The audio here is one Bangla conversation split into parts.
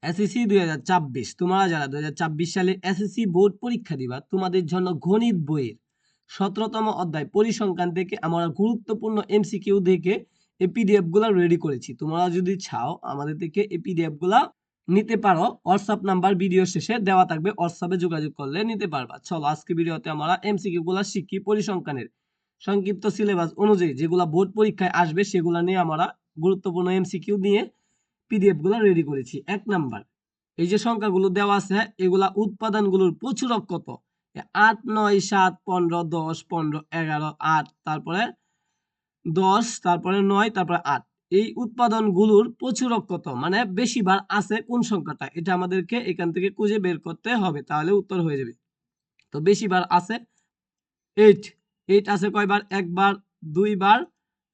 এসএসসি 2024 তোমরা যারা 2024 সালে এসএসসি বোর্ড পরীক্ষা দিবা তোমাদের জন্য গণিত বইয়ের 17তম অধ্যায় পরিসংখ্যান থেকে আমরা গুরুত্বপূর্ণ এমসিকিউ দেখে এই পিডিএফ গুলা রেডি করেছি। তোমরা যদি চাও আমাদের থেকে এই পিডিএফ গুলা নিতে পারো, হোয়াটসঅ্যাপ নাম্বার ভিডিও শেষে দেওয়া থাকবে, হোয়াটসঅ্যাপে যোগাযোগ করলে নিতে পারবা। চলো আজকে ভিডিওতে আমরা এমসিকিউ গুলা শিখি। পরিসংখ্যানের সংক্ষিপ্ত সিলেবাস অনুযায়ী যেগুলা বোর্ড পরীক্ষায় আসবে সেগুলা নিয়ে আমরা গুরুত্বপূর্ণ এমসিকিউ নিয়ে পিডিএফ গুলা রেডি করেছি। 1 নাম্বার, এই যে সংখ্যাগুলো দেওয়া আছে এগুলা উৎপাদনগুলোর প্রচুরক কত? 8 9 7 15 10 15 11 8, তারপরে 10, তারপরে 9, তারপরে 8। এই উৎপাদনগুলোর প্রচুরক কত, মানে বেশি বার আছে কোন সংখ্যাটা, এটা আমাদেরকে এখান থেকে খুঁজে বের করতে হবে, তাহলে উত্তর হয়ে যাবে। তো বেশি বার আছে 8। 8 আছে কয়বার? একবার, দুইবার,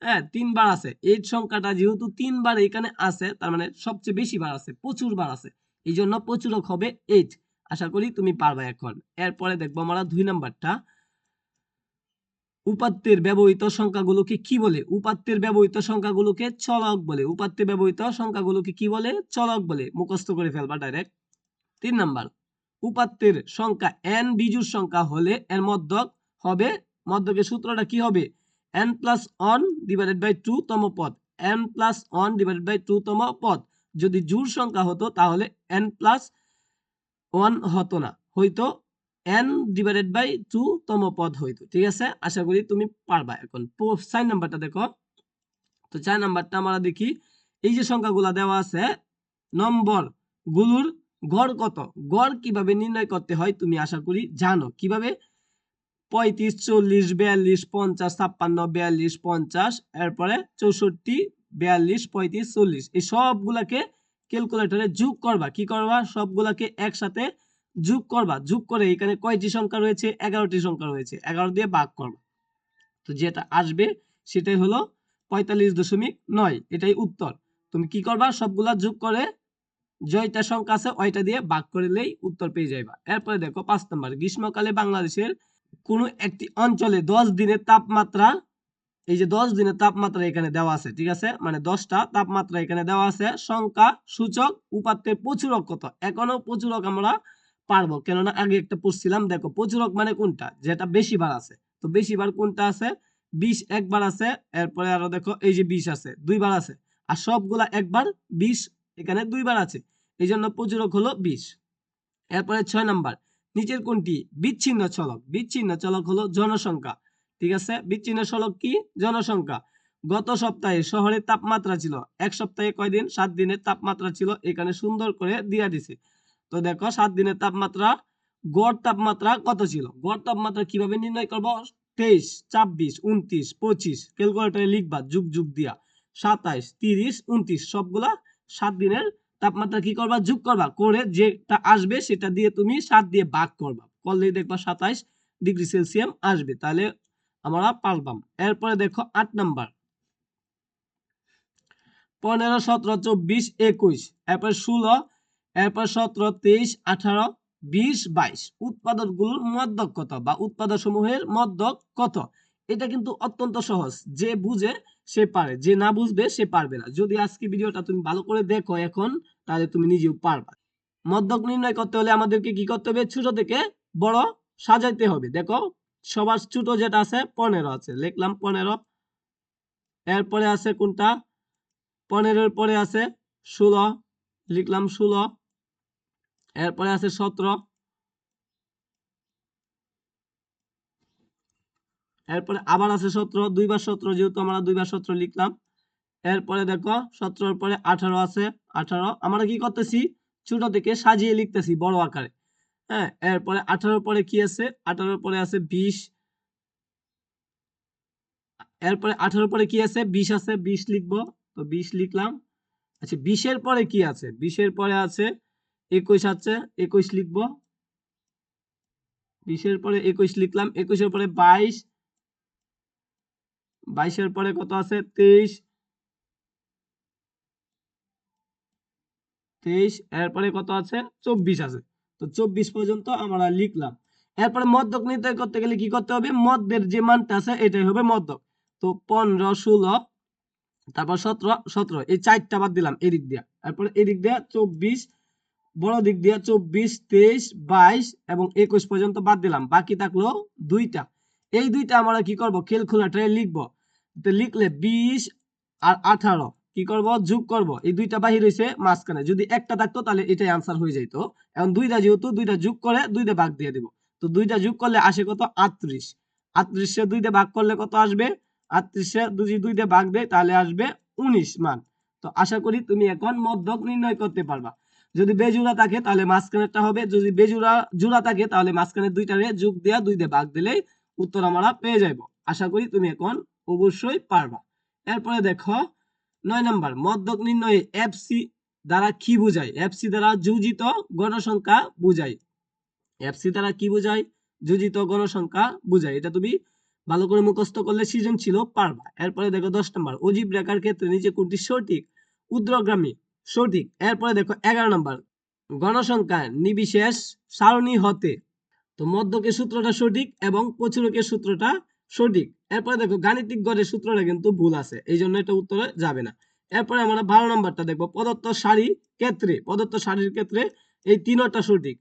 হ্যাঁ 3 বার আছে। 8 সংখ্যাটা যেহেতু 3 বার এখানে আছে তার মানে সবচেয়ে বেশি বার আছে, প্রচুর বার আছে, এই জন্য প্রচুরক হবে 8। আশা করি তুমি পারবা এখন। এরপরে দেখবো আমরা 2 নাম্বারটা, উপাত্তের ব্যবহৃত সংখ্যাগুলোকে কি বলে? উপাত্তের ব্যবহৃত সংখ্যাগুলোকে চলক বলে। উপাত্তে ব্যবহৃত সংখ্যাগুলোকে কি বলে? চলক বলে। মুখস্থ করে ফেলবা ডাইরেক্ট। 3 নাম্বার, উপাত্তের সংখ্যা n বিজোড় সংখ্যা হলে এর মধ্যক হবে, মধ্যকের সূত্রটা কি হবে? n+1/2 তম পদ। n+1/2 তম পদ। যদি জোড় সংখ্যা হতো তাহলে n+1 হতো না, হয়তো n/2 তম পদ হইতো। ঠিক আছে, আশা করি তুমি পারবা। এখন 4 নাম্বারটা দেখো। তো 4 নাম্বারটা আমরা দেখি, এই যে সংখ্যাগুলা দেওয়া আছে নম্বর গুলোর গড় কত? গড় কিভাবে নির্ণয় করতে হয় তুমি আশা করি জানো। কিভাবে? 35 40 42 50 56 42 50, এরপরে 64 42 35 40, এই সবগুলাকে ক্যালকুলেটরে যোগ করবা। কি করবা? সবগুলাকে একসাথে যোগ করবা। যোগ করে এখানে কয়টি সংখ্যা রয়েছে? 11টি সংখ্যা রয়েছে, 11 দিয়ে ভাগ করবা। তো যেটা আসবে সেটাই হলো 45.9, এটাই উত্তর। তুমি কি করবা? সবগুলা যোগ করে জয়টা সংখ্যা আছে ওইটা দিয়ে ভাগ করলেই উত্তর পেয়ে যাইবা। এরপরে দেখো 5 নাম্বার, গ্রীষ্মকালে বাংলাদেশের কোন একটি অঞ্চলে 10 দিনের তাপমাত্রা, এই যে 10 দিনের তাপমাত্রা এখানে দেওয়া আছে, ঠিক আছে, মানে 10টা তাপমাত্রা এখানে দেওয়া আছে। সংখ্যা সূচক উপাত্তের প্রচুরক কত? এখনো প্রচুরক আমরা পারবো, কেননা আগে একটা পড়ছিলাম। দেখো প্রচুরক মানে কোনটা, যেটা বেশি বার আছে। তো বেশি বার কোনটা আছে? 20 একবার আছে, এরপরে আরো দেখো এই যে 20 আছে, দুইবার আছে, আর সবগুলা একবার, 20 এখানে দুইবার আছে, এই জন্য প্রচুরক হলো 20। এরপরে 6 নাম্বার, নিচের কোনটি বিচ্ছিন্ন চলক? বিচ্ছিন্ন চলক হলো জনসংখ্যা। ঠিক আছে, বিচ্ছিন্ন চলক কি? জনসংখ্যা। গত সপ্তাহে শহরের তাপমাত্রা ছিল, এক সপ্তাহে কয়দিন? 7 দিনের তাপমাত্রা ছিল, এখানে সুন্দর করে দিয়া দিছে। তো দেখো 7 দিনের তাপমাত্রা, গড় তাপমাত্রা কত ছিল? গড় তাপমাত্রা কিভাবে নির্ণয় করব? 23 24 29 25 ক্যালকুলেটরে লিখবা যুগ যুগ দিয়া, 27 30 29 সবগুলা 7 দিনের তাপমাত্রা কি করবা? যোগ করবা, করে যেটা আসবে সেটা দিয়ে তুমি 7 দিয়ে ভাগ করবা, করলেই দেখবা 27 ডিগ্রি সেলসিয়াস আসবে, তাহলে আমরা পারলাম। এরপরে দেখো 8 নাম্বার, 15 17 24 21, এরপর 16, এরপর 17 23 18 20 22 উৎপাদকগুলোর মধ্যক কত, বা উৎপাদক সমূহের মধ্যক কত? এটা কিন্তু অত্যন্ত সহজ, যে বুঝে সে পারে, যে না বুঝবে সে পারবে না। যদি আজকে ভিডিওটা তুমি ভালো করে দেখো এখন, তাহলে তুমি নিজেও পারবা। মধ্যক নির্ণয় করতে হলে আমাদেরকে কি করতে হবে? ছোট থেকে বড় সাজাইতে হবে। দেখো সবার ছোট যেটা আছে 15 আছে, লিখলাম 15। এরপরে আছে কোনটা? 15-এর পরে আছে 16, লিখলাম 16। এরপরে আছে 17, এরপরে আবার আছে 17, দুইবার 17, যেহেতু আমরা দুইবার 17 লিখলাম। এরপরে দেখো 17-এর পরে 18 আছে, 18 আমরা কি করতেছি? ছোট থেকে সাজিয়ে লিখতেছি বড় আকারে। হ্যাঁ, এরপরে 18-এর পরে কি আছে? 18-এর পরে আছে 20, এরপরে 18-এর পরে কি আছে? 20 আছে, 20 লিখবো, তো 20 লিখলাম। আচ্ছা 20-এর পরে কি আছে? 20-এর পরে আছে 21 আছে, 21 লিখবো। 20-এর পরে 21 লিখলাম, 21-এর পরে 22, 22-এর পরে কত আছে? 23, 23, এরপরে কত আছে? 24 আছে। তো 24 পর্যন্ত আমরা লিখলাম। এরপরে মধ্যক নির্ণয় করতে গেলে কি করতে হবে? মধ্যের যে মানটা আছে এটাই হবে মধ্যক। তো 15 16, তারপর 17 17, এই চারটা বাদ দিলাম এদিক দিয়া, এরপরে এদিক দিয়া 24 বড় দিক দিয়ে 24, 23, 22 এবং 21 পর্যন্ত বাদ দিলাম, বাকি থাকলো দুইটা। এই দুইটা আমরা কি করব, ক্যালকুলেটরে লিখবো। তো লিখলে 20 আর 18 কি করব, যোগ করব। এই দুইটা বাহির হইছে মাঝখানে, যদি একটা থাকতো তাহলে এটাই आंसर হয়ে যাইতো। এখন দুইটা যেহেতু, দুইটা যোগ করে দুইটা ভাগ দিয়ে দেব। তো দুইটা যোগ করলে আসে কত, 38। 38 এর দুইটা ভাগ করলে কত আসবে, 38 এর যদি দুইটা ভাগ দেয় তাহলে আসবে 19 মান। তো আশা করি তুমি এখন মধ্যক নির্ণয় করতে পারবা। যদি বেজোড়া থাকে তাহলে মাঝখানেরটা হবে, যদি বেজোড়া জোড়া থাকে তাহলে মাঝখানে দুইটারে যোগ দেয়া দুইটা ভাগ দিলেই উত্তর আমরা পেয়ে যাইব। আশা করি তুমি এখন অবশ্যই পারবা। এরপরে দেখো 9 নাম্বার, মধ্যক নির্ণয়ে এফসি দ্বারা কি বোঝায়? এফসি দ্বারা যোজিত গণসংখ্যা বোঝায়। এফসি দ্বারা কি বোঝায়? যোজিত গণসংখ্যা বোঝায়। এটা তুমি ভালো করে মুখস্থ করলে সৃজনশীল পারবা। এরপরে দেখো 10 নাম্বার, অজীব রেখার ক্ষেত্রে নিচে কোনটি সঠিক? ঊর্ধ্বগামী সঠিক। এরপরে দেখো 11 নাম্বার, গণসংখ্যা নির্বিশেষ সারণী হতে। তো মধ্যকের সূত্রটা সঠিক এবং প্রচুরকের সূত্রটা সঠিক। এরপরে দেখো গাণিতিক গড়ের সূত্রটা কিন্তু ভুল আছে, এই জন্য এটা উত্তরে যাবে না। এরপরে আমরা 12 নম্বরটা দেখবো, প্রদত্ত সারি ক্ষেত্রে, প্রদত্ত সারির ক্ষেত্রে এই তিনটা সঠিক।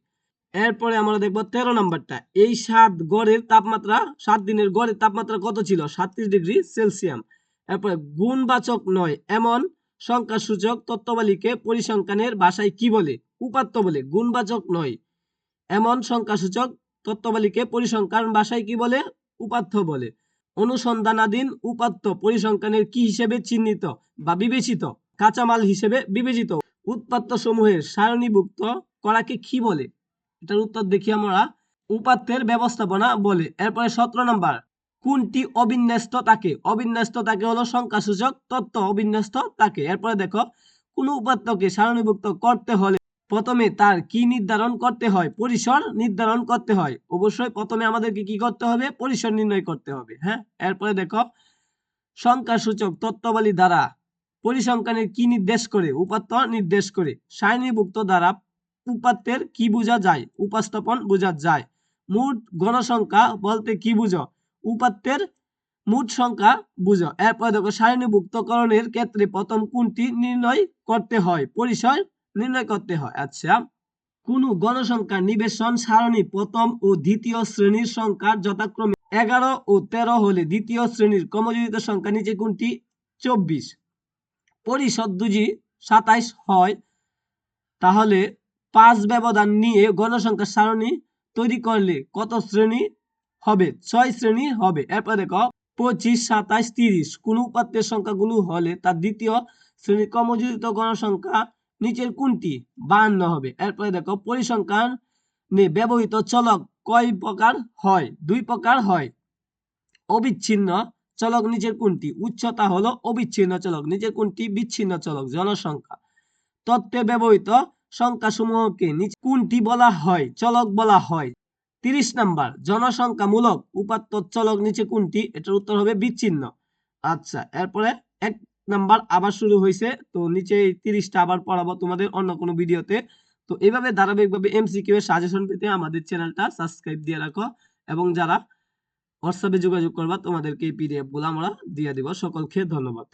এরপরে আমরা দেখবো 13 নম্বরটা, এই 7 গড়ের তাপমাত্রা, 7 দিনের গড়ের তাপমাত্রা কত ছিল? 37 ডিগ্রি সেলসিয়াস। এরপরে গুণবাচক নয় এমন সংখ্যাসূচক তত্ত্বাবলীকে পরিসংখ্যানের ভাষায় কি বলে? উপাত্ত বলে। গুণবাচক নয় এমন সংখ্যাসূচক তত্ত্বাবলীকে পরিসংখ্যান ভাষায় কি বলে? উপাত্ত বলে। অনুসন্ধানাধীন উপাত্ত পরিসংখ্যানের কি হিসেবে চিহ্নিত বা বিবেচিত? কাঁচামাল হিসেবে বিবেচিত। উৎপাত্ত সমূহের সারণীভুক্ত করাকে কি বলে? এটার উত্তর দেখি আমরা, উপাত্তের ব্যবস্থাপনা বলে। এরপরে 17 নম্বর, কোনটি অবিন্যস্ত থাকে? অবিন্যস্ত থাকে হলো সংখ্যাসূচক তত্ত্ব অবিন্যস্ত থাকে। এরপরে দেখো, কোন উপাত্তকে সারণীভুক্ত করতে হলে প্রথমে তার কি নির্ধারণ করতে হয়? পরিসর নির্ধারণ করতে হয়। অবশ্যই প্রথমে আমাদেরকে কি করতে হবে? পরিসর নির্ণয় করতে হবে। হ্যাঁ, এরপরে দেখো, সংখ্যাসূচক তত্ত্বাবলী দ্বারা পরিসংখ্যানের কি নির্দেশ করে? উপাত্ত নির্দেশ করে। সারণীভুক্ত দ্বারা উপাত্তের কি বোঝা যায়? উপস্থাপন বোঝা যায়। মোট গণসংখ্যা বলতে কি বুঝো? উপাত্তের মোট সংখ্যা বুঝো। এরপর দেখো, সারণীভুক্তকরণের ক্ষেত্রে প্রথম কোনটি নির্ণয় করতে হয়? পরিসর নির্ণয় করতে হয়। আচ্ছা, কোন গণসংখ্যা নিবেশন সারণী প্রথম ও দ্বিতীয় শ্রেণীর সংখ্যার যথাক্রমে 11 ও 13 হলে দ্বিতীয় শ্রেণীর ক্রমযোজিত সংখ্যা নিচে কোনটি? 24। পরিশোধ যদি 27 হয় তাহলে 5 ব্যবধান নিয়ে গণসংখ্যা সারণী তৈরি করলে কত শ্রেণী হবে? 6 শ্রেণী হবে। এরপর দেখো 25, 27, 30 কোন উপাত্তের সংখ্যাগুলো হলে তার দ্বিতীয় শ্রেণীর ক্রমযোজিত গণসংখ্যা নিচের কোনটি? 52 হবে। এরপরে দেখো, পরিসংখ্যানে ব্যবহৃত চলক কয় প্রকার হয়? 2 প্রকার হয়। অবিচ্ছিন্ন চলক নিচের কোনটি? উচ্চতা হলো অবিচ্ছিন্ন চলক, নিচের কোনটি বিচ্ছিন্ন চলক? জনসংখ্যা। তত্ত্বে ব্যবহৃত সংখ্যাসমূহকে নিচে কোনটি বলা হয়? চলক বলা হয়। 30 নাম্বার, জনসংখ্যামূলক উপাত্ত চলক নিচে কোনটি? এটার উত্তর হবে বিচ্ছিন্ন। আচ্ছা, এরপরে 1 নাম্বার আবার শুরু হয়েছে, তো নিচে এই 30টা আবার পড়াবো তোমাদের অন্য কোনো ভিডিওতে। তো এইভাবে ধারাবাহিকভাবে এমসিকিউ এর সাজেশন পেতে আমাদের চ্যানেলটা সাবস্ক্রাইব দিয়ে রাখো, এবং যারা হোয়াটসঅ্যাপে যোগাযোগ করবা তোমাদেরকে এই পিডিএফ গুলো আমরা দিয়ে দিব। সকলকে ধন্যবাদ।